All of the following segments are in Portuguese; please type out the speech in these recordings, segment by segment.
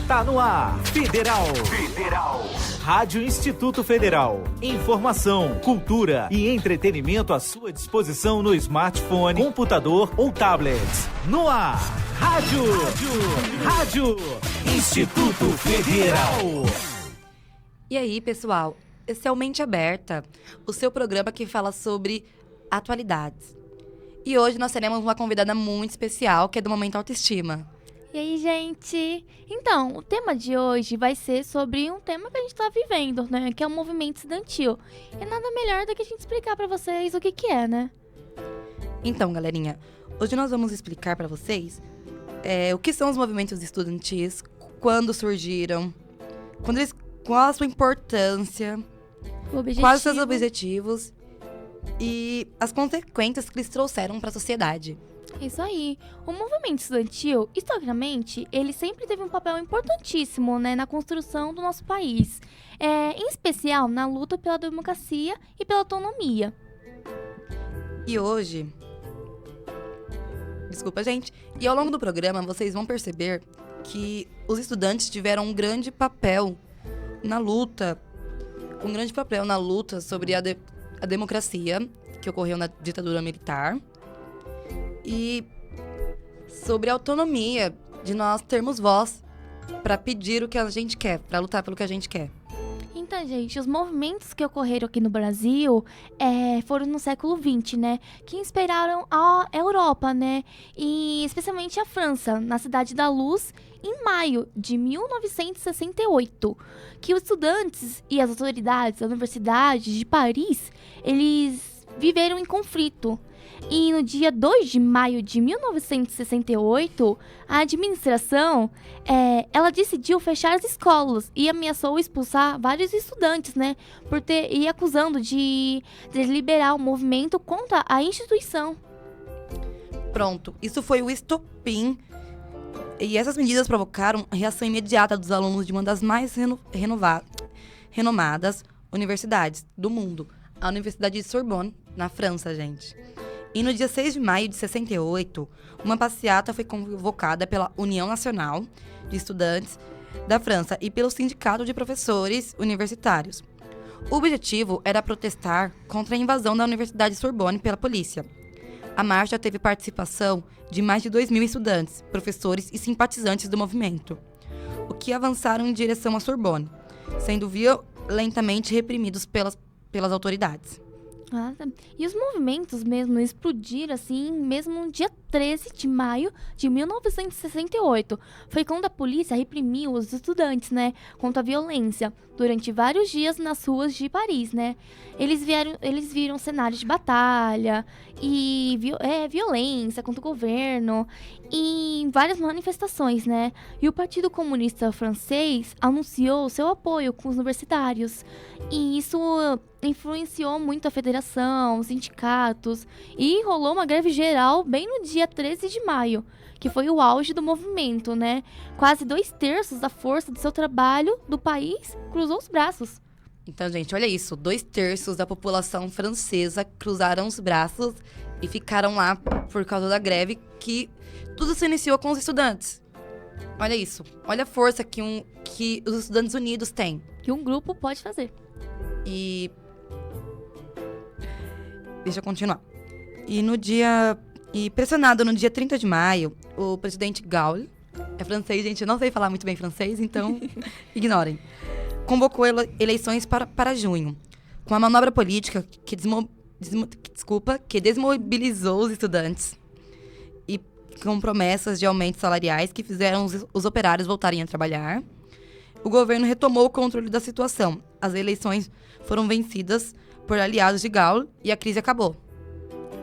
Tá no ar, Federal. Rádio Instituto Federal. Informação, cultura e entretenimento à sua disposição no smartphone, computador ou tablet. No ar, Rádio Instituto Federal. E aí, pessoal? Esse é o Mente Aberta, o seu programa que fala sobre atualidades. E hoje nós teremos uma convidada muito especial, que é do Momento Autoestima. E aí, gente? Então, o tema de hoje vai ser sobre um tema que a gente tá vivendo, né? Que é o movimento estudantil. E nada melhor do que a gente explicar pra vocês o que é, né? Então, galerinha, hoje nós vamos explicar pra vocês o que são os movimentos estudantis, quando surgiram, qual a sua importância, quais os seus objetivos e as consequências que eles trouxeram para a sociedade. Isso aí. O movimento estudantil, historicamente, ele sempre teve um papel importantíssimo, né, na construção do nosso país. Em especial na luta pela democracia e pela autonomia. E hoje... Desculpa, gente. E ao longo do programa, vocês vão perceber que os estudantes tiveram um grande papel na luta. Sobre a democracia que ocorreu na ditadura militar e sobre a autonomia de nós termos voz para pedir o que a gente quer, para lutar pelo que a gente quer. Então, gente, os movimentos que ocorreram aqui no Brasil foram no século XX, né? Que inspiraram a Europa, né? E especialmente a França, na Cidade da Luz, em maio de 1968. Que os estudantes e as autoridades da Universidade de Paris, eles viveram em conflito. E no dia 2 de maio de 1968, a administração, ela decidiu fechar as escolas e ameaçou expulsar vários estudantes, né? E acusando de desliberar o movimento contra a instituição. Pronto, isso foi o estopim. E essas medidas provocaram a reação imediata dos alunos de uma das mais renomadas universidades do mundo, a Universidade de Sorbonne, na França, gente. E no dia 6 de maio de 68, uma passeata foi convocada pela União Nacional de Estudantes da França e pelo Sindicato de Professores Universitários. O objetivo era protestar contra a invasão da Universidade de Sorbonne pela polícia. A marcha teve participação de mais de 2.000 estudantes, professores e simpatizantes do movimento, o que avançaram em direção à Sorbonne, sendo violentamente reprimidos pelas autoridades. E os movimentos mesmo explodiram assim, mesmo no dia 13 de maio de 1968. Foi quando a polícia reprimiu os estudantes, né, contra a violência, durante vários dias nas ruas de Paris, né. Eles viram cenários de batalha e violência contra o governo e várias manifestações, né. E o Partido Comunista Francês anunciou seu apoio com os universitários. E isso influenciou muito a federação, os sindicatos, e rolou uma greve geral bem no dia 13 de maio, que foi o auge do movimento, né? Quase 2/3 da força do seu trabalho do país cruzou os braços. Então, gente, olha isso, 2/3 da população francesa cruzaram os braços e ficaram lá por causa da greve, que tudo se iniciou com os estudantes. Olha isso, olha a força que os estudantes unidos têm. Que um grupo pode fazer. E... Deixa eu continuar. E pressionado no dia 30 de maio, o presidente Gaulle, é francês, gente, eu não sei falar muito bem francês, então ignorem, convocou eleições para junho, com a manobra política que desmobilizou os estudantes e com promessas de aumentos salariais que fizeram os operários voltarem a trabalhar. O governo retomou o controle da situação. As eleições foram vencidas por aliados de Gaulle e a crise acabou.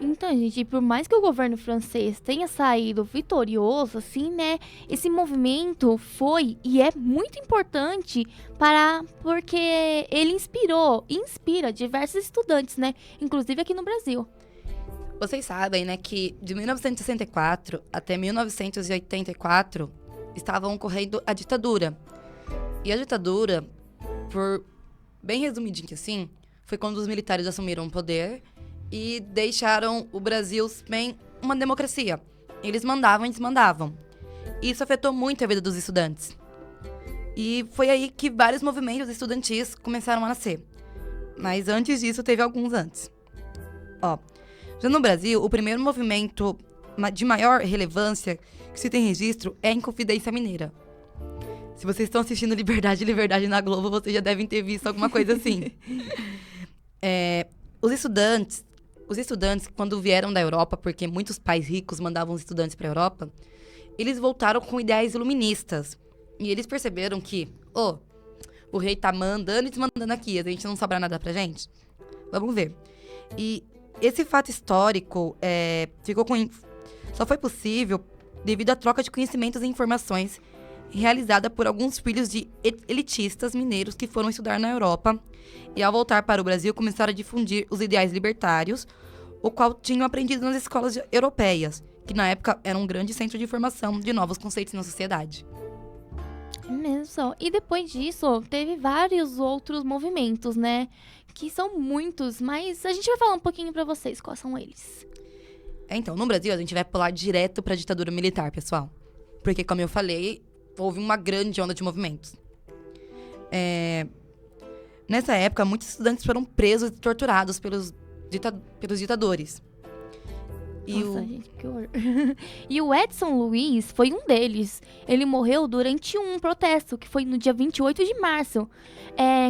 Então, gente, por mais que o governo francês tenha saído vitorioso, assim, né, esse movimento foi e é muito importante porque ele inspira diversos estudantes, né, inclusive aqui no Brasil. Vocês sabem, né, que de 1964 até 1984 estavam ocorrendo a ditadura. E a ditadura, por bem resumidinho assim, foi quando os militares assumiram o poder e deixaram o Brasil sem uma democracia. Eles mandavam e desmandavam. Isso afetou muito a vida dos estudantes. E foi aí que vários movimentos estudantis começaram a nascer. Mas antes disso, teve alguns antes. Ó, já no Brasil, o primeiro movimento de maior relevância que se tem registro é a Inconfidência Mineira. Se vocês estão assistindo Liberdade na Globo, vocês já devem ter visto alguma coisa assim. Os estudantes, quando vieram da Europa, porque muitos pais ricos mandavam os estudantes para a Europa, eles voltaram com ideais iluministas. E eles perceberam que, o rei tá mandando e desmandando aqui, a gente não sobra nada pra gente. Vamos ver. E esse fato histórico só foi possível devido à troca de conhecimentos e informações realizada por alguns filhos de elitistas mineiros que foram estudar na Europa e, ao voltar para o Brasil, começaram a difundir os ideais libertários, o qual tinham aprendido nas escolas europeias, que na época era um grande centro de formação de novos conceitos na sociedade. Mesmo. E depois disso, teve vários outros movimentos, né? Que são muitos, mas a gente vai falar um pouquinho pra vocês quais são eles. Então, no Brasil, a gente vai pular direto pra ditadura militar, pessoal. Porque, como eu falei, houve uma grande onda de movimentos. Nessa época, muitos estudantes foram presos e torturados pelos ditadores. Nossa, gente, que horror. E o Edson Luiz foi um deles. Ele morreu durante um protesto, que foi no dia 28 de março.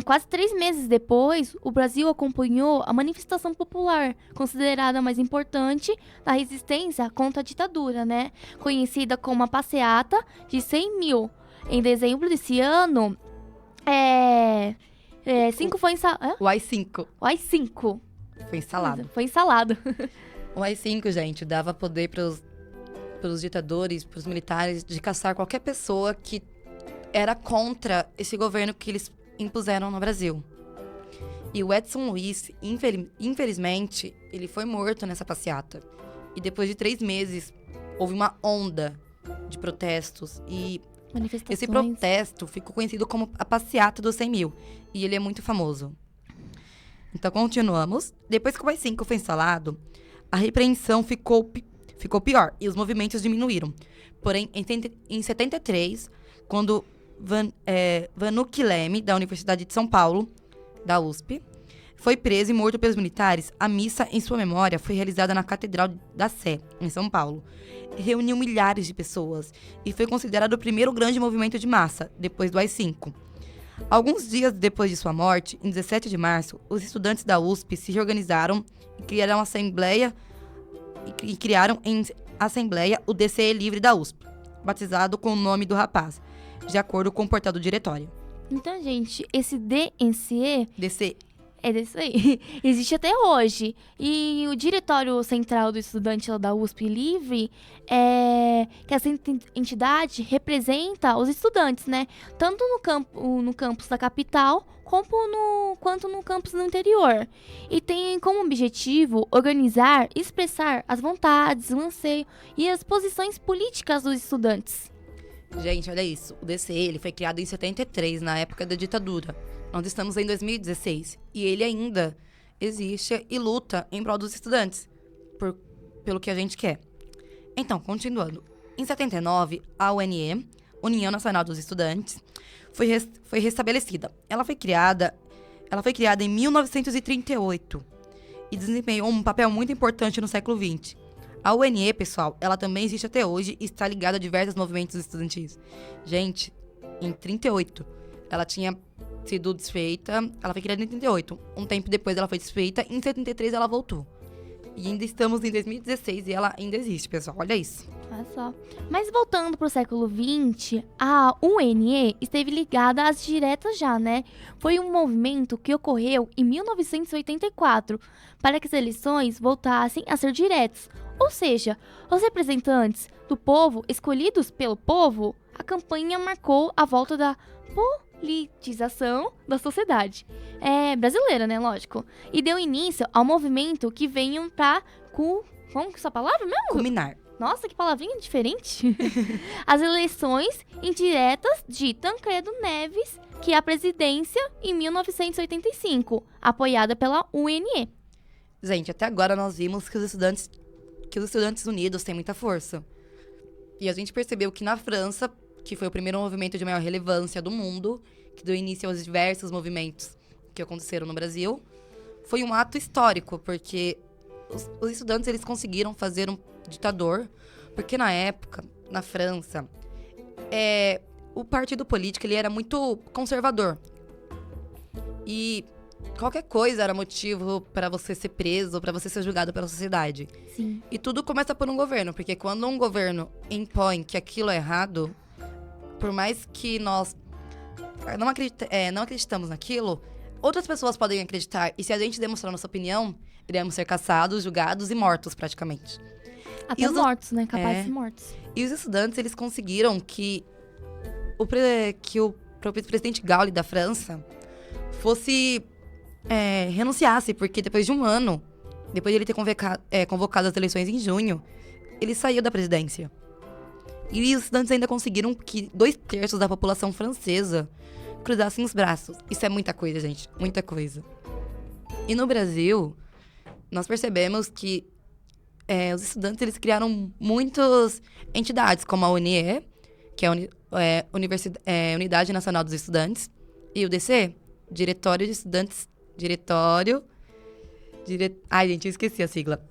Quase 3 meses depois, o Brasil acompanhou a manifestação popular, considerada a mais importante da resistência contra a ditadura, né? Conhecida como a Passeata de 100 mil. Em dezembro desse ano, o AI-5. O AI-5. Foi instalado. Foi instalado. O AI-5, gente, dava poder pros ditadores, pros militares, de caçar qualquer pessoa que era contra esse governo que eles impuseram no Brasil. E o Edson Luiz, infelizmente, ele foi morto nessa passeata. E depois de 3 meses, houve uma onda de protestos. E esse protesto ficou conhecido como a Passeata dos 100 mil. E ele é muito famoso. Então, continuamos. Depois que o AI-5 foi instalado, a repreensão ficou pior e os movimentos diminuíram. Porém, em 73, quando Vanuc Leme, da Universidade de São Paulo, da USP, foi preso e morto pelos militares, a missa em sua memória foi realizada na Catedral da Sé, em São Paulo. Reuniu milhares de pessoas e foi considerado o primeiro grande movimento de massa, depois do AI-5. Alguns dias depois de sua morte, em 17 de março, os estudantes da USP se reorganizaram e criaram em assembleia o DCE Livre da USP, batizado com o nome do rapaz, de acordo com o portal do diretório. Então, gente, esse DCE é desse aí. Existe até hoje. E o Diretório Central do Estudante lá da USP Livre, que essa entidade representa os estudantes, né? Tanto no campus da capital, quanto no campus do interior. E tem como objetivo organizar e expressar as vontades, o anseio e as posições políticas dos estudantes. Gente, olha isso. O DCE ele foi criado em 73, na época da ditadura. Nós estamos em 2016 e ele ainda existe e luta em prol dos estudantes, pelo que a gente quer. Então, continuando. Em 79, a UNE, União Nacional dos Estudantes, foi restabelecida. Ela foi criada em 1938 e desempenhou um papel muito importante no século XX. A UNE, pessoal, ela também existe até hoje e está ligada a diversos movimentos estudantis. Gente, em 38, ela tinha sido desfeita, ela foi criada em 38. Um tempo depois ela foi desfeita, em 73 ela voltou. E ainda estamos em 2016 e ela ainda existe, pessoal, olha isso. Olha só. Mas voltando pro século XX, a UNE esteve ligada às diretas já, né? Foi um movimento que ocorreu em 1984 para que as eleições voltassem a ser diretas. Ou seja, os representantes do povo escolhidos pelo povo, a campanha marcou a volta da politização da sociedade. Brasileira, né? Lógico. E deu início ao movimento que veio pra... Como que é essa palavra mesmo? Culminar. Nossa, que palavrinha diferente. As eleições indiretas de Tancredo Neves, que é a presidência em 1985, apoiada pela UNE. Gente, até agora nós vimos que os estudantes unidos têm muita força. E a gente percebeu que na França, que foi o primeiro movimento de maior relevância do mundo, que deu início aos diversos movimentos que aconteceram no Brasil, foi um ato histórico, porque os estudantes eles conseguiram fazer um ditador, porque na época, na França, o partido político ele era muito conservador. E qualquer coisa era motivo para você ser preso, para você ser julgado pela sociedade. Sim. E tudo começa por um governo, porque quando um governo impõe que aquilo é errado, por mais que nós não acreditamos naquilo, outras pessoas podem acreditar. E se a gente demonstrar nossa opinião, iremos ser caçados, julgados e mortos, praticamente. Até mortos, né? Capazes de mortos. E os estudantes, eles conseguiram que o presidente Gaulle da França renunciasse, porque depois de um ano, depois de ele ter convocado as eleições em junho, ele saiu da presidência. E os estudantes ainda conseguiram que 2/3 da população francesa cruzassem os braços. Isso é muita coisa, gente. Muita coisa. E no Brasil, nós percebemos que os estudantes eles criaram muitas entidades, como a UNE, que é a Unidade Nacional dos Estudantes, e o DC, Diretório de Estudantes... Ai, gente, eu esqueci a sigla.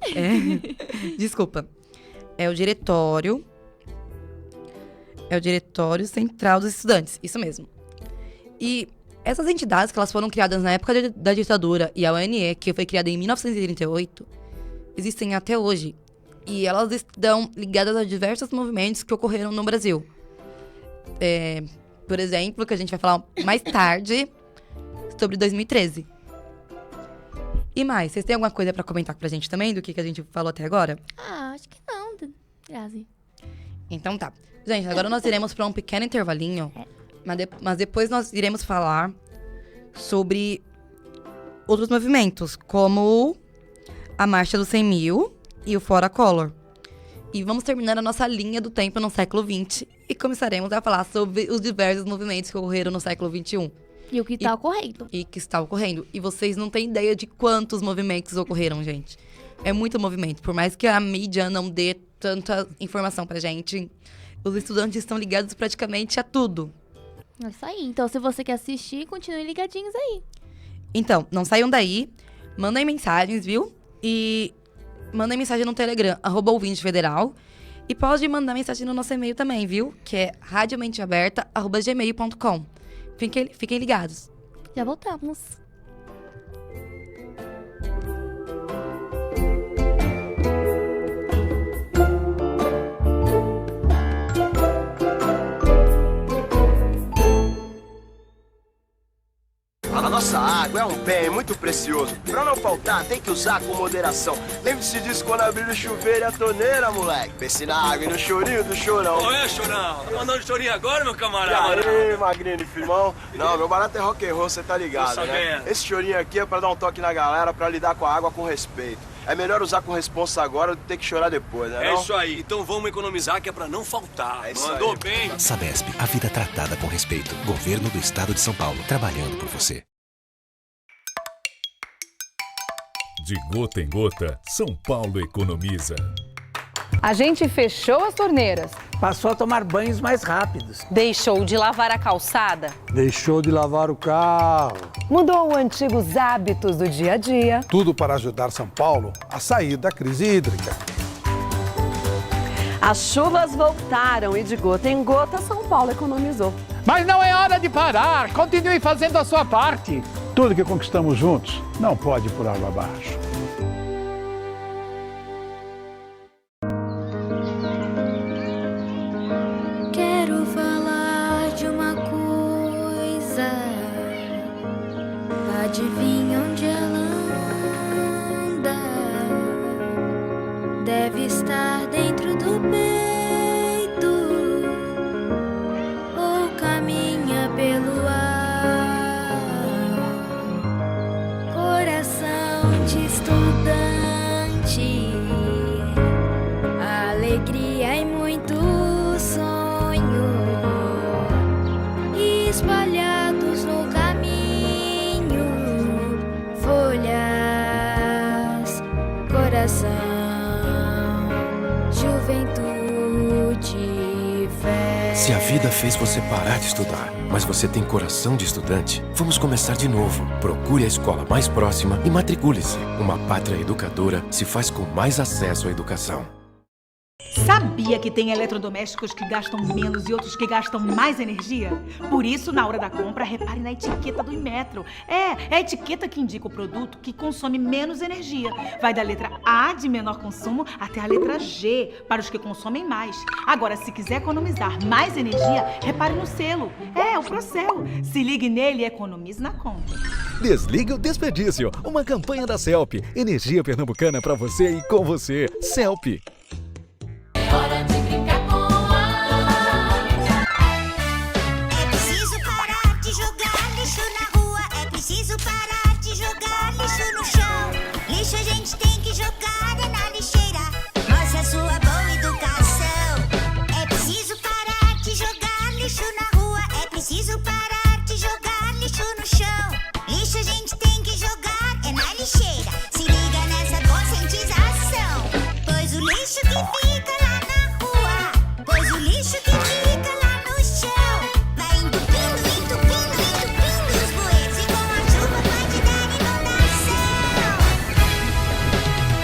Desculpa. É o Diretório Central dos Estudantes, isso mesmo. E essas entidades que elas foram criadas na época da ditadura e a UNE, que foi criada em 1938, existem até hoje. E elas estão ligadas a diversos movimentos que ocorreram no Brasil. Por exemplo, que a gente vai falar mais tarde sobre 2013. E mais, vocês têm alguma coisa pra comentar pra gente também do que a gente falou até agora? Acho que não, Grazi. Então tá. Gente, agora nós iremos pra um pequeno intervalinho. Mas depois nós iremos falar sobre outros movimentos, como a Marcha dos 100 Mil e o Fora Collor. E vamos terminar a nossa linha do tempo no século XX e começaremos a falar sobre os diversos movimentos que ocorreram no século XXI. E o que tá ocorrendo. E que está ocorrendo. E vocês não têm ideia de quantos movimentos ocorreram, gente. É muito movimento. Por mais que a mídia não dê tanta informação pra gente, os estudantes estão ligados praticamente a tudo. É isso aí. Então, se você quer assistir, continue ligadinhos aí. Então, não saiam daí. Mandem mensagens, viu? E mandem mensagem no Telegram, @ouvintefederal. E pode mandar mensagem no nosso e-mail também, viu? Que é radiomenteaberta@gmail.com. Fiquem ligados. Já voltamos. A nossa água é um bem muito precioso. Pra não faltar, tem que usar com moderação. Lembre-se disso quando abrir o chuveiro e a torneira, moleque. Pense na água e no chorinho do chorão. Oi, chorão. Tá mandando chorinho agora, meu camarada? E aí, magrinho, firmão? Não, meu barato é rock and roll, você tá ligado, né? Esse chorinho aqui é pra dar um toque na galera, pra lidar com a água com respeito. É melhor usar com responsa agora do que ter que chorar depois, né? É isso aí. Então vamos economizar, que é pra não faltar. É isso Mandou aí. bem. Sabesp, a vida tratada com respeito. Governo do Estado de São Paulo, trabalhando por você. De gota em gota, São Paulo economiza. A gente fechou as torneiras. Passou a tomar banhos mais rápidos. Deixou de lavar a calçada. Deixou de lavar o carro. Mudou antigos hábitos do dia a dia. Tudo para ajudar São Paulo a sair da crise hídrica. As chuvas voltaram e de gota em gota São Paulo economizou. Mas não é hora de parar. Continue fazendo a sua parte. Tudo que conquistamos juntos não pode ir por água abaixo. Quero falar de uma coisa. Adivinha onde ela anda? Deve estar dentro do peito ou caminha pelo ar. Coração de estudante, alegria e muito sonho espalhados no caminho, folhas, coração, juventude. Se a vida fez você parar de estudar, mas você tem coração de estudante, vamos começar de novo. Procure a escola mais próxima e matricule-se. Uma pátria educadora se faz com mais acesso à educação. Sabia que tem eletrodomésticos que gastam menos e outros que gastam mais energia? Por isso, na hora da compra, repare na etiqueta do Inmetro. É a etiqueta que indica o produto que consome menos energia. Vai da letra A, de menor consumo, até a letra G, para os que consomem mais. Agora, se quiser economizar mais energia, repare no selo. O Procel. Se ligue nele e economize na conta. Desligue o desperdício. Uma campanha da CELP. Energia pernambucana para você e com você. CELP. Hora de brincar com água. É preciso parar de jogar lixo na rua. É preciso parar de jogar lixo no chão. Lixo a gente tem que jogar na lixeira. Mostre a sua boa educação. É preciso parar de jogar lixo na rua. É preciso parar de jogar lixo no chão. Lixo a gente tem que jogar na lixeira. Se liga nessa conscientização. Pois o lixo que fica lá o lixo que fica lá no chão vai entupindo, entupindo, entupindo os bueiros e com a chuva pode dar inundação.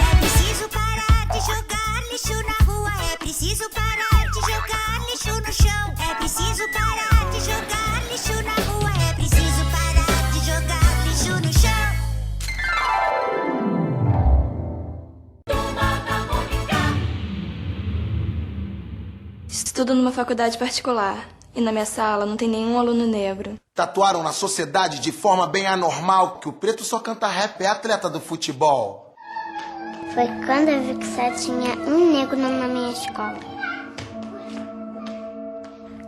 É preciso parar de jogar lixo na rua. É preciso parar de jogar lixo no chão. É preciso parar de jogar lixo na rua. É preciso parar de jogar lixo no chão. Estudo numa faculdade particular e na minha sala não tem nenhum aluno negro. Tatuaram na sociedade de forma bem anormal que o preto só canta rap, é atleta do futebol. Foi quando eu vi que só tinha um negro na minha escola.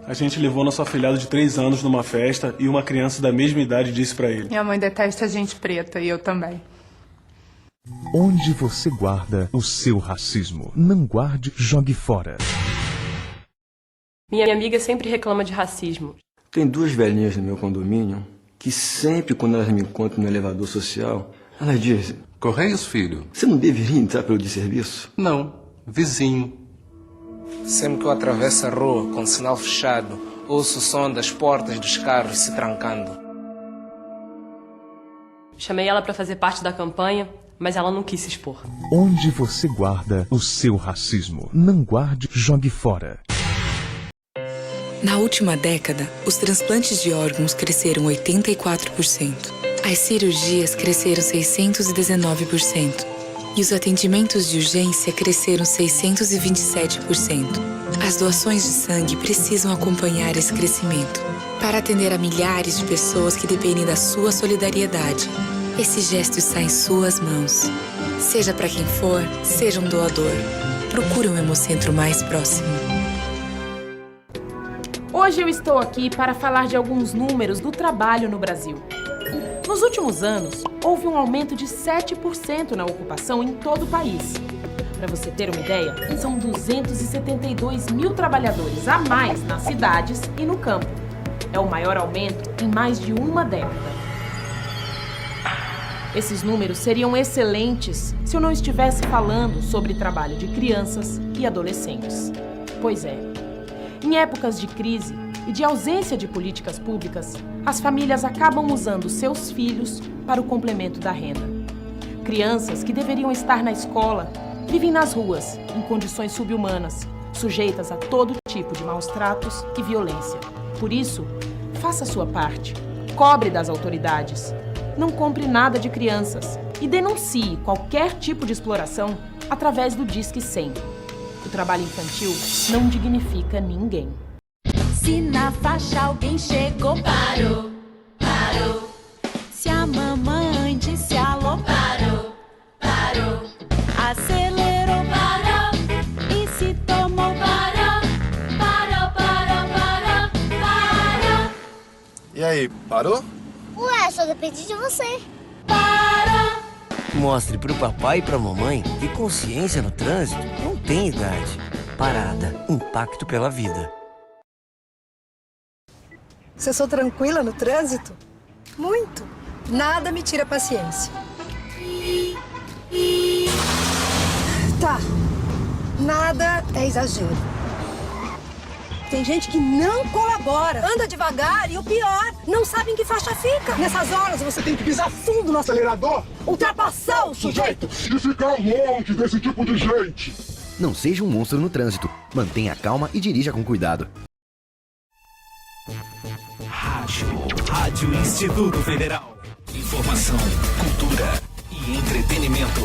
A gente levou nosso afilhado de 3 anos numa festa e uma criança da mesma idade disse pra ele: Minha mãe detesta gente preta e eu também. Onde você guarda o seu racismo? Não guarde, jogue fora. Minha amiga sempre reclama de racismo. Tem 2 velhinhas no meu condomínio que sempre quando elas me encontram no elevador social, elas dizem: Correios, filho? Você não deveria entrar pelo de serviço? Não, vizinho. Sempre que eu atravesso a rua com o sinal fechado, ouço o som das portas dos carros se trancando. Chamei ela para fazer parte da campanha, mas ela não quis se expor. Onde você guarda o seu racismo? Não guarde, jogue fora. Na última década, os transplantes de órgãos cresceram 84%. As cirurgias cresceram 619%. E os atendimentos de urgência cresceram 627%. As doações de sangue precisam acompanhar esse crescimento para atender a milhares de pessoas que dependem da sua solidariedade. Esse gesto está em suas mãos. Seja para quem for, seja um doador. Procure um Hemocentro mais próximo. Hoje eu estou aqui para falar de alguns números do trabalho no Brasil. Nos últimos anos, houve um aumento de 7% na ocupação em todo o país. Para você ter uma ideia, são 272 mil trabalhadores a mais nas cidades e no campo. É o maior aumento em mais de uma década. Esses números seriam excelentes se eu não estivesse falando sobre trabalho de crianças e adolescentes. Pois é. Em épocas de crise e de ausência de políticas públicas, as famílias acabam usando seus filhos para o complemento da renda. Crianças que deveriam estar na escola vivem nas ruas, em condições subhumanas, sujeitas a todo tipo de maus-tratos e violência. Por isso, faça a sua parte, cobre das autoridades, não compre nada de crianças e denuncie qualquer tipo de exploração através do Disque 100. O trabalho infantil não dignifica ninguém. Se na faixa alguém chegou, parou, parou. Se a mamãe disse alô, parou, parou. Acelerou, parou. E se tomou, parou, parou, parou, parou, parou. E aí, parou? Ué, só depende de você. Parou. Mostre pro papai e pra mamãe que consciência no trânsito não tem idade. Parada, impacto pela vida. Se eu sou tranquila no trânsito? Muito. Nada me tira a paciência. Tá. Nada é exagero. Tem gente que não colabora, anda devagar e o pior, não sabe em que faixa fica. Nessas horas você tem que pisar fundo no acelerador, ultrapassar o sujeito e ficar longe desse tipo de gente. Não seja um monstro no trânsito. Mantenha calma e dirija com cuidado. Rádio Instituto Federal. Informação, cultura e entretenimento.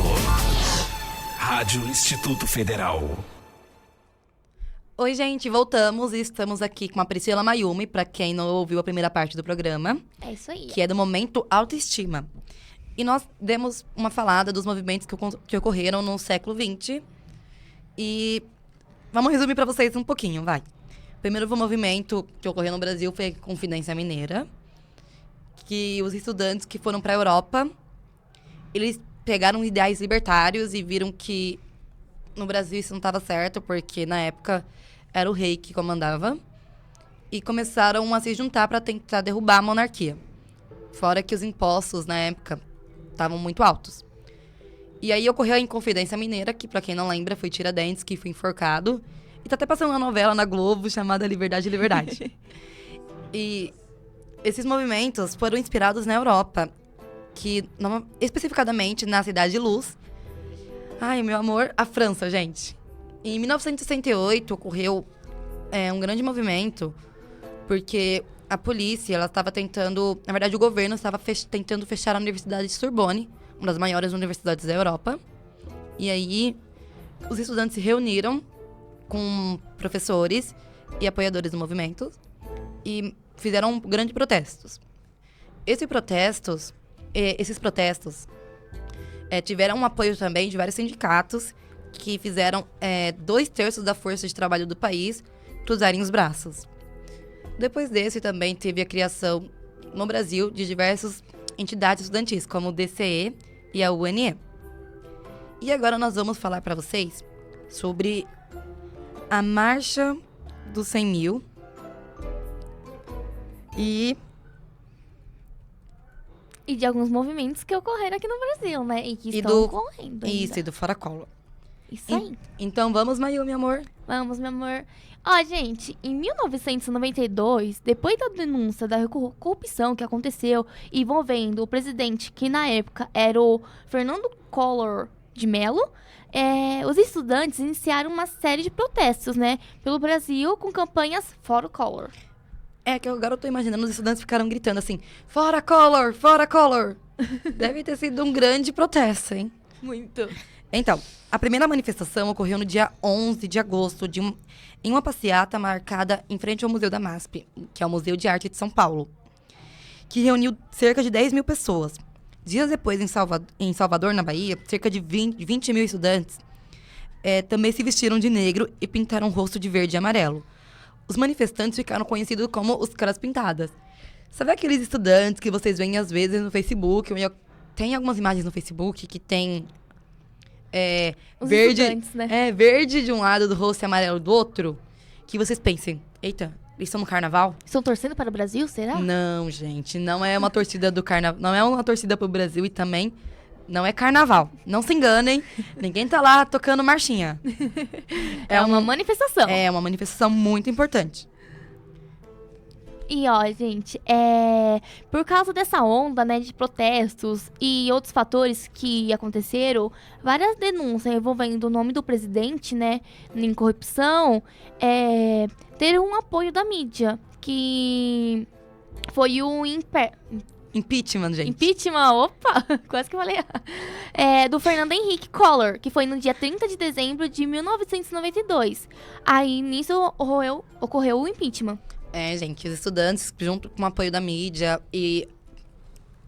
Rádio Instituto Federal. Oi, gente, voltamos e estamos aqui com a Priscila Mayumi, pra quem não ouviu a primeira parte do programa. É isso aí. Que é do Momento Autoestima. E nós demos uma falada dos movimentos que ocorreram no século XX. E vamos resumir pra vocês um pouquinho, vai. O primeiro movimento que ocorreu no Brasil foi a Confidência Mineira. Que os estudantes que foram pra Europa, eles pegaram ideais libertários e viram que no Brasil isso não estava certo, porque na época era o rei que comandava. E começaram a se juntar para tentar derrubar a monarquia. Fora que os impostos, na época, estavam muito altos. E aí ocorreu a Inconfidência Mineira, que, para quem não lembra, foi Tiradentes, que foi enforcado. E tá até passando uma novela na Globo chamada Liberdade, Liberdade. E esses movimentos foram inspirados na Europa, que especificadamente na Cidade de Luz. Ai, meu amor, a França, gente. Em 1968 ocorreu um grande movimento, porque a polícia, ela estava tentando... Na verdade, o governo estava tentando fechar a Universidade de Sorbonne, uma das maiores universidades da Europa. E aí, os estudantes se reuniram com professores e apoiadores do movimento e fizeram grandes protestos. Esses protestos tiveram um apoio também de vários sindicatos que fizeram 2/3 da força de trabalho do país cruzarem os braços. Depois desse, também teve a criação no Brasil de diversas entidades estudantis, como o DCE e a UNE. E agora nós vamos falar para vocês sobre a Marcha dos 100 mil e de alguns movimentos que ocorreram aqui no Brasil, né? E que estão ocorrendo ainda. Isso, e do Fora Collor. Isso aí. Então vamos, Mayu, meu amor? Vamos, meu amor. Ó, gente, em 1992, depois da denúncia da corrupção que aconteceu envolvendo o presidente, que na época era o Fernando Collor de Mello, os estudantes iniciaram uma série de protestos, né? Pelo Brasil, com campanhas Fora Collor. É que agora eu tô imaginando, os estudantes ficaram gritando assim, Fora Collor, Fora Collor. Deve ter sido um grande protesto, hein? Muito. Então, a primeira manifestação ocorreu no dia 11 de agosto, em uma passeata marcada em frente ao Museu da MASP, que é o Museu de Arte de São Paulo, que reuniu cerca de 10 mil pessoas. Dias depois, em Salvador, na Bahia, cerca de 20 mil estudantes também se vestiram de negro e pintaram o rosto de verde e amarelo. Os manifestantes ficaram conhecidos como os caras pintadas. Sabe aqueles estudantes que vocês veem às vezes no Facebook? Tem algumas imagens no Facebook que tem verde, né? Verde de um lado do rosto e amarelo do outro. Que vocês pensem, eita, eles estão no carnaval? Estão torcendo para o Brasil, será? Não, gente, não é uma torcida do carnaval. Não é uma torcida para o Brasil e também não é carnaval. Não se enganem, ninguém tá lá tocando marchinha. É uma manifestação. É uma manifestação muito importante. E ó, gente, por causa dessa onda, né, de protestos e outros fatores que aconteceram, várias denúncias envolvendo o nome do presidente, né, em corrupção, teram um apoio da mídia, que foi o impeachment, gente. Impeachment, opa, quase que falei. Do Fernando Henrique Collor, que foi no dia 30 de dezembro de 1992. Aí, nisso, ocorreu o impeachment. Gente, os estudantes, junto com o apoio da mídia e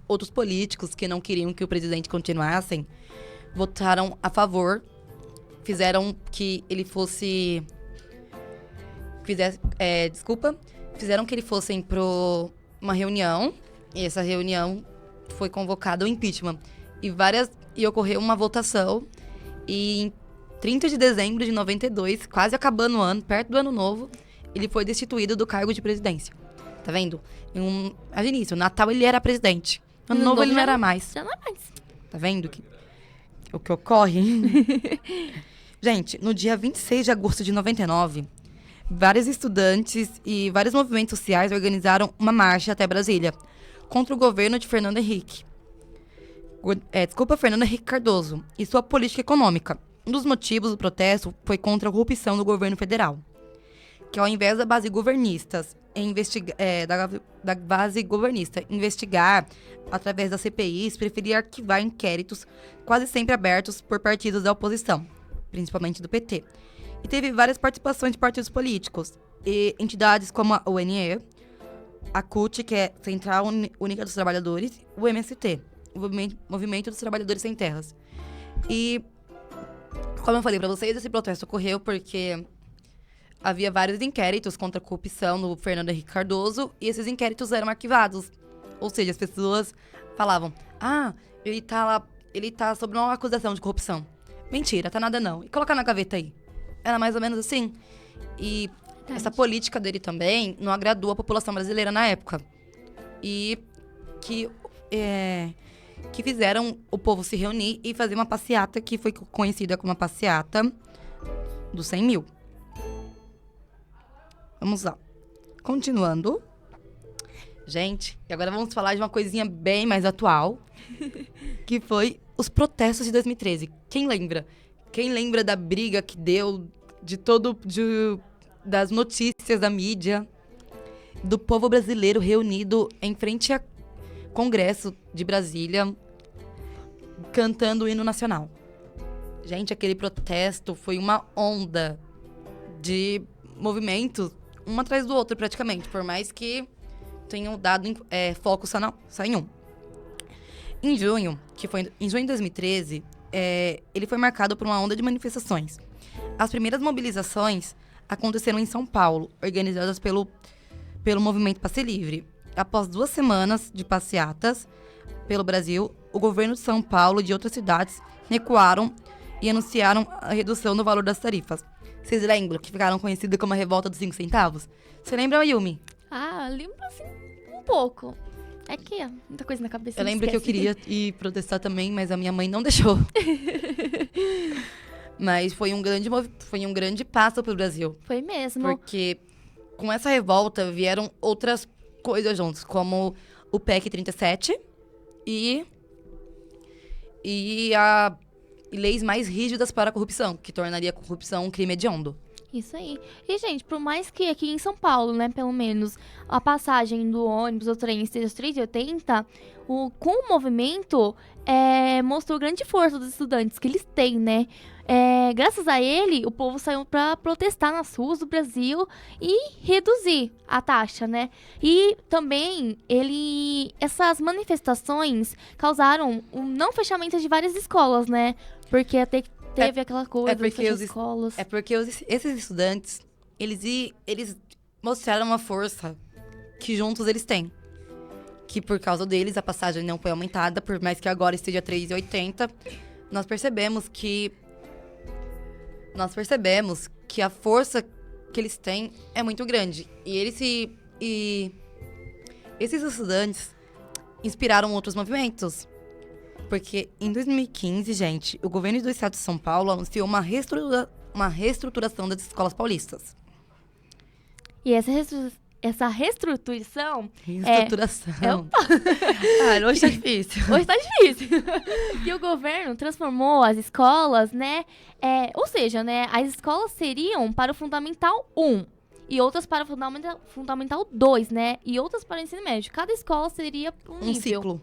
outros políticos que não queriam que o presidente continuasse, votaram a favor, fizeram que ele fosse... Fizeram que ele fosse para uma reunião, e essa reunião foi convocada o impeachment. E ocorreu uma votação, e em 30 de dezembro de 92, quase acabando o ano, perto do ano novo, ele foi destituído do cargo de presidência. Tá vendo? Imagina isso, no Natal ele era presidente. No Ano Novo ele não era mais. Já não é mais. Tá vendo o que ocorre? Gente, no dia 26 de agosto de 99, vários estudantes e vários movimentos sociais organizaram uma marcha até Brasília contra o governo de Fernando Henrique Cardoso e sua política econômica. Um dos motivos do protesto foi contra a corrupção do governo federal, que ao invés da base governista investigar através das CPIs, preferia arquivar inquéritos quase sempre abertos por partidos da oposição, principalmente do PT. E teve várias participações de partidos políticos e entidades como a UNE, a CUT, que é Central Única dos Trabalhadores, o MST, o Movimento dos Trabalhadores Sem Terras. E, como eu falei para vocês, esse protesto ocorreu porque havia vários inquéritos contra a corrupção no Fernando Henrique Cardoso e esses inquéritos eram arquivados. Ou seja, as pessoas falavam, ele tá sob uma acusação de corrupção. Mentira, tá nada não. E colocar na gaveta aí. Era mais ou menos assim. E essa política dele também não agradou a população brasileira na época. E que fizeram o povo se reunir e fazer uma passeata que foi conhecida como a passeata dos 100 mil. Vamos lá. Continuando. Gente, e agora vamos falar de uma coisinha bem mais atual, que foi os protestos de 2013. Quem lembra? Quem lembra da briga que deu, das notícias da mídia, do povo brasileiro reunido em frente ao Congresso de Brasília, cantando o hino nacional? Gente, aquele protesto foi uma onda de movimentos, um atrás do outro praticamente, por mais que tenham dado foco só em um. Em junho de 2013, ele foi marcado por uma onda de manifestações. As primeiras mobilizações aconteceram em São Paulo, organizadas pelo movimento Passe Livre. Após 2 semanas de passeatas pelo Brasil, o governo de São Paulo e de outras cidades recuaram e anunciaram a redução do valor das tarifas. Vocês lembram que ficaram conhecidas como a revolta dos 5 centavos? Você lembra, Yumi? Lembro assim, um pouco. É que muita coisa na cabeça. Eu lembro que eu queria ir protestar também, mas a minha mãe não deixou. Mas foi um grande passo pro Brasil. Foi mesmo. Porque com essa revolta vieram outras coisas juntos, como o PEC 37 e leis mais rígidas para a corrupção, que tornaria a corrupção um crime hediondo. Isso aí. E, gente, por mais que aqui em São Paulo, né, pelo menos, a passagem do ônibus ou trem esteja 3,80, com o movimento, mostrou grande força dos estudantes que eles têm, né? Graças a ele, o povo saiu para protestar nas ruas do Brasil e reduzir a taxa, né? E também, essas manifestações causaram o não fechamento de várias escolas, né? Porque até teve aquela coisa das escolas. Esses estudantes, eles mostraram uma força que juntos eles têm. Que por causa deles a passagem não foi aumentada, por mais que agora esteja 3,80. Nós percebemos que a força que eles têm é muito grande. E esses estudantes inspiraram outros movimentos. Porque em 2015, gente, o governo do estado de São Paulo anunciou uma reestruturação das escolas paulistas. E essa reestruturação... Reestruturação. Hoje tá difícil. Hoje tá difícil. E o governo transformou as escolas, né? Ou seja, né? As escolas seriam para o Fundamental 1 e outras para o Fundamental 2, né? E outras para o ensino médio. Cada escola seria um nível. Ciclo.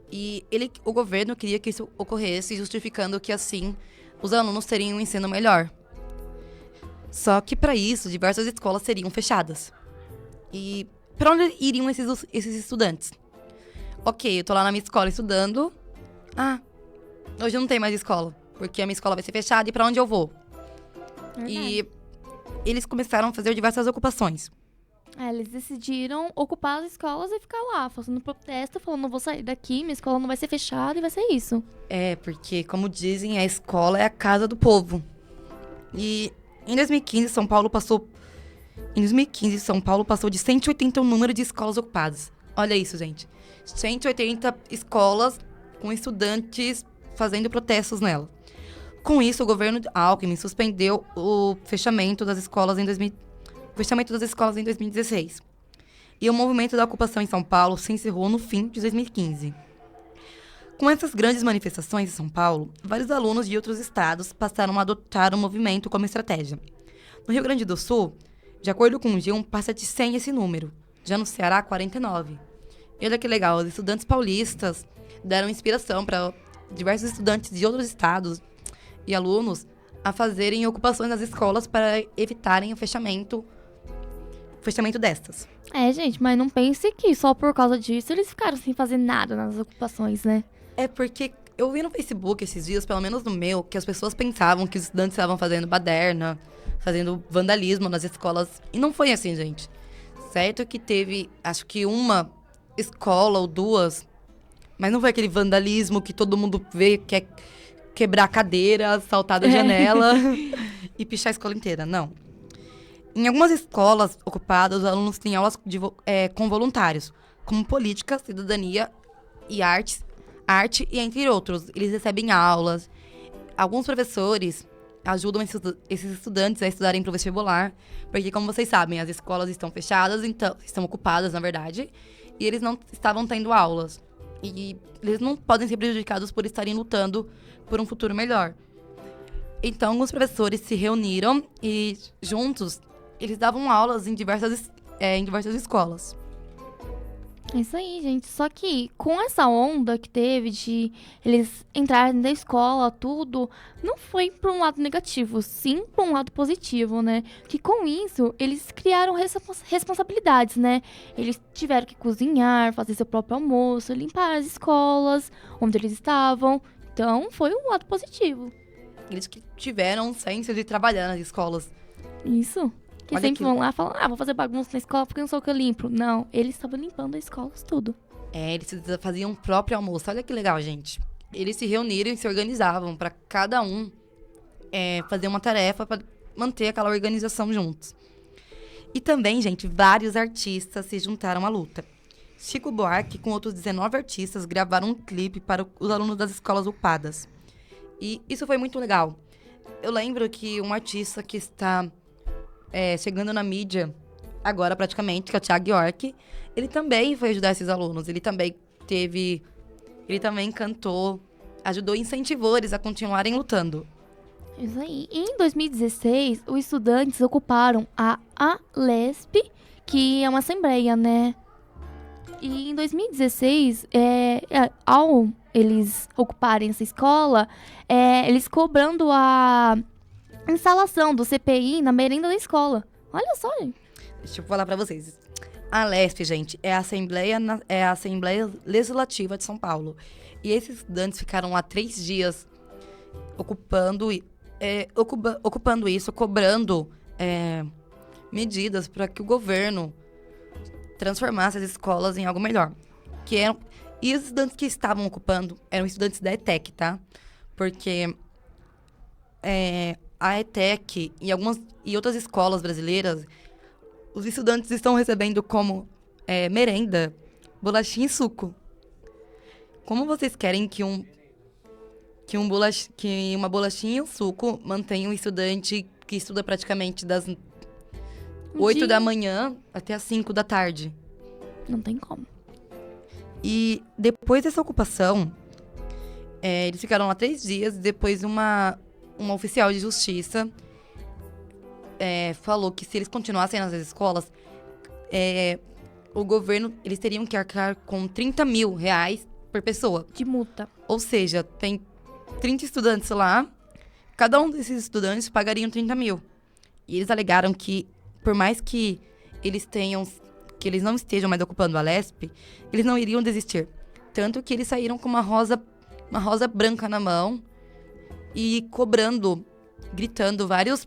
E o governo queria que isso ocorresse, justificando que, assim, os alunos teriam um ensino melhor. Só que, para isso, diversas escolas seriam fechadas. E para onde iriam esses estudantes? Ok, eu tô lá na minha escola estudando. Hoje não tem mais escola, porque a minha escola vai ser fechada, e para onde eu vou? E eles começaram a fazer diversas ocupações. Eles decidiram ocupar as escolas e ficar lá, fazendo protesto, falando, não vou sair daqui, minha escola não vai ser fechada e vai ser isso. Porque, como dizem, a escola é a casa do povo. E em 2015, São Paulo passou de 180 o número de escolas ocupadas. Olha isso, gente. 180 escolas com estudantes fazendo protestos nela. Com isso, o governo Alckmin suspendeu o fechamento das escolas em 2016. E o movimento da ocupação em São Paulo se encerrou no fim de 2015. Com essas grandes manifestações em São Paulo, vários alunos de outros estados passaram a adotar o movimento como estratégia. No Rio Grande do Sul, de acordo com o G1, passa de 100 esse número. Já no Ceará, 49. E olha que legal, os estudantes paulistas deram inspiração para diversos estudantes de outros estados e alunos a fazerem ocupações nas escolas para evitarem o fechamento destas. Gente, mas não pense que só por causa disso eles ficaram sem fazer nada nas ocupações, né? É porque eu vi no Facebook esses dias, pelo menos no meu, que as pessoas pensavam que os estudantes estavam fazendo baderna, fazendo vandalismo nas escolas. E não foi assim, gente. Certo que teve, acho que uma escola ou duas, mas não foi aquele vandalismo que todo mundo vê que é quebrar a cadeira, saltar da janela e pichar a escola inteira. Não. Em algumas escolas ocupadas, os alunos têm aulas com voluntários, como política, cidadania e arte e entre outros. Eles recebem aulas. Alguns professores ajudam esses estudantes a estudarem para o vestibular, porque, como vocês sabem, as escolas estão fechadas, então estão ocupadas, na verdade, e eles não estavam tendo aulas. E eles não podem ser prejudicados por estarem lutando por um futuro melhor. Então, alguns professores se reuniram e, juntos, eles davam aulas em diversas escolas. É isso aí, gente. Só que com essa onda que teve de eles entrarem na escola, tudo, não foi por um lado negativo, sim por um lado positivo, né? Que com isso, eles criaram responsabilidades, né? Eles tiveram que cozinhar, fazer seu próprio almoço, limpar as escolas onde eles estavam. Então, foi um lado positivo. Eles que tiveram senso de trabalhar nas escolas. Isso. Que Olha sempre vão lá e falam, vou fazer bagunça na escola porque eu não sou o que eu limpo. Não, eles estavam limpando a escola, tudo. Eles faziam o próprio almoço. Olha que legal, gente. Eles se reuniram e se organizavam para cada um fazer uma tarefa para manter aquela organização juntos. E também, gente, vários artistas se juntaram à luta. Chico Buarque, com outros 19 artistas, gravaram um clipe para os alunos das escolas ocupadas. E isso foi muito legal. Eu lembro que um artista que está chegando na mídia agora, praticamente, que é o Thiago York, ele também foi ajudar esses alunos. Ele também cantou, ajudou e incentivou eles a continuarem lutando. Isso aí. E em 2016, os estudantes ocuparam a Alesp, que é uma assembleia, né? E em 2016, ao eles ocuparem essa escola, eles cobrando a instalação do CPI na merenda da escola. Olha só, gente. Deixa eu falar pra vocês. A Alesp, gente, é a Assembleia Legislativa de São Paulo. E esses estudantes ficaram lá 3 dias ocupando isso, cobrando medidas para que o governo transformasse as escolas em algo melhor. E os estudantes que estavam ocupando eram estudantes da ETEC, tá? Porque a ETEC e outras escolas brasileiras, os estudantes estão recebendo como merenda bolachinha e suco. Como vocês querem que uma bolachinha e um suco mantenha um estudante que estuda praticamente das 8 da manhã até as 5 da tarde? Não tem como. E depois dessa ocupação, eles ficaram lá 3 dias. Depois uma oficial de justiça falou que se eles continuassem nas escolas, o governo, eles teriam que arcar com R$30 mil por pessoa. De multa. Ou seja, tem 30 estudantes lá, cada um desses estudantes pagariam 30 mil. E eles alegaram que, por mais que eles não estejam mais ocupando a Alesp, eles não iriam desistir. Tanto que eles saíram com uma rosa branca na mão e gritando várias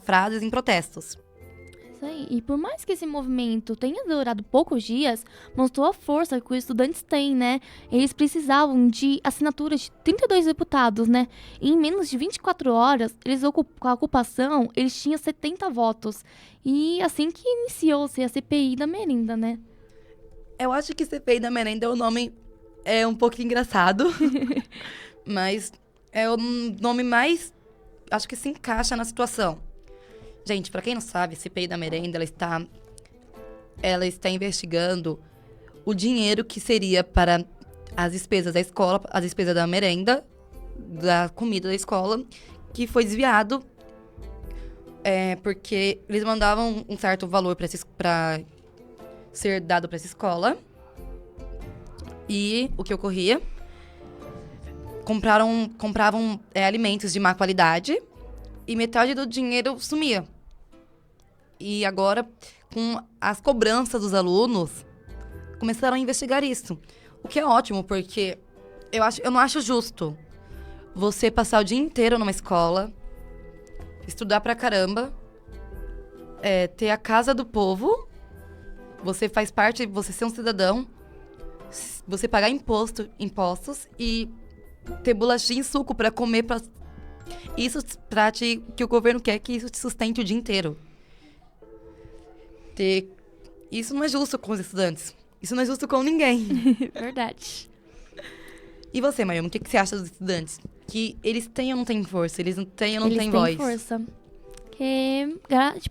frases em protestos. Isso aí. E por mais que esse movimento tenha durado poucos dias, mostrou a força que os estudantes têm, né? Eles precisavam de assinaturas de 32 deputados, né? E em menos de 24 horas, com a ocupação, eles tinham 70 votos. E assim que iniciou-se a CPI da merenda, né? Eu acho que CPI da merenda, o nome é um pouco engraçado. Mas é o nome mais... Acho que se encaixa na situação. Gente, pra quem não sabe, a CPI da merenda, ela está investigando o dinheiro que seria para as despesas da escola, as despesas da merenda, da comida da escola, que foi desviado porque eles mandavam um certo valor para ser dado para essa escola. E o que ocorria? Compravam alimentos de má qualidade e metade do dinheiro sumia. E agora, com as cobranças dos alunos, começaram a investigar isso. O que é ótimo, porque eu não acho justo você passar o dia inteiro numa escola, estudar pra caramba, ter a casa do povo, você faz parte, você ser um cidadão, você pagar impostos e ter bolachinha e suco pra comer, que o governo quer que isso te sustente o dia inteiro. Isso não é justo com os estudantes. Isso não é justo com ninguém. Verdade. E você, Mayumi, o que você acha dos estudantes? Que eles têm ou não têm força? Eles não têm ou não têm voz? Eles têm força. Porque,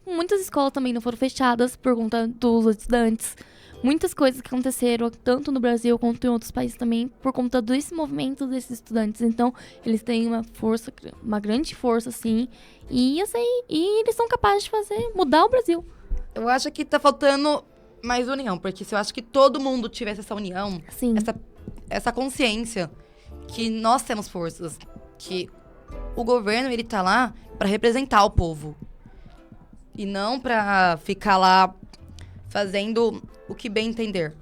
muitas escolas também não foram fechadas por conta dos estudantes. Muitas coisas que aconteceram, tanto no Brasil quanto em outros países também, por conta desse movimento desses estudantes. Então, eles têm uma grande força, assim. E eles são capazes de mudar o Brasil. Eu acho que tá faltando mais união, porque se eu acho que todo mundo tivesse essa união, essa consciência que nós temos forças, que o governo, ele tá lá pra representar o povo. E não pra ficar lá fazendo o que bem entender.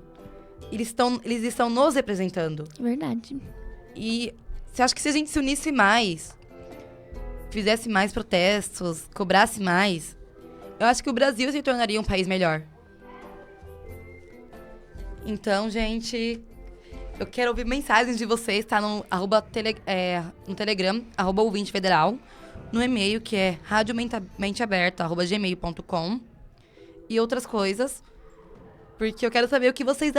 Eles estão nos representando. Verdade. E você acha que se a gente se unisse mais, fizesse mais protestos, cobrasse mais, eu acho que o Brasil se tornaria um país melhor. Então, gente, eu quero ouvir mensagens de vocês, tá? No Telegram, @ouvintefederal, no e-mail, que é radiomenteaberta@gmail.com, e outras coisas, porque eu quero saber o que vocês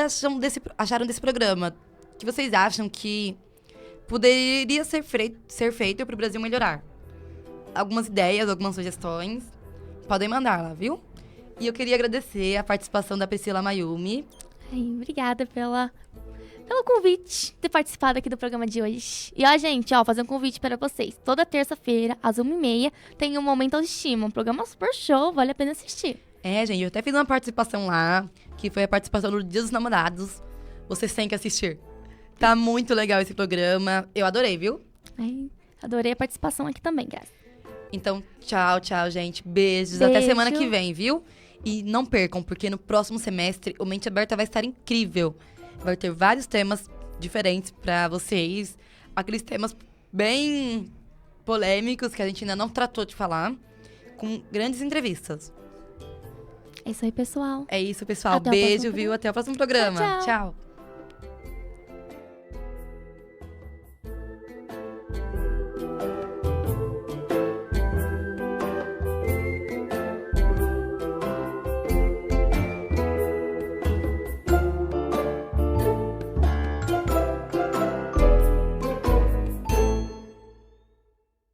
acharam desse programa. O que vocês acham que poderia ser feito para o Brasil melhorar? Algumas ideias, algumas sugestões, podem mandar lá, viu? E eu queria agradecer a participação da Priscila Mayumi. Obrigada pelo convite, ter participado aqui do programa de hoje. E, gente, fazer um convite para vocês. Toda terça-feira, às 1h30, tem um Momento Autoestima, um programa super show, vale a pena assistir. Gente, eu até fiz uma participação lá, que foi a participação do Dia dos Namorados. Vocês têm que assistir. Tá muito legal esse programa. Eu adorei, viu? Adorei a participação aqui também, graças. Então, tchau, gente. Beijos. Até semana que vem, viu? E não percam, porque no próximo semestre o Mente Aberta vai estar incrível. Vai ter vários temas diferentes pra vocês. Aqueles temas bem polêmicos que a gente ainda não tratou de falar. Com grandes entrevistas. É isso aí, pessoal. É isso, pessoal. Beijo, viu? Até o próximo programa. Tchau. Tchau.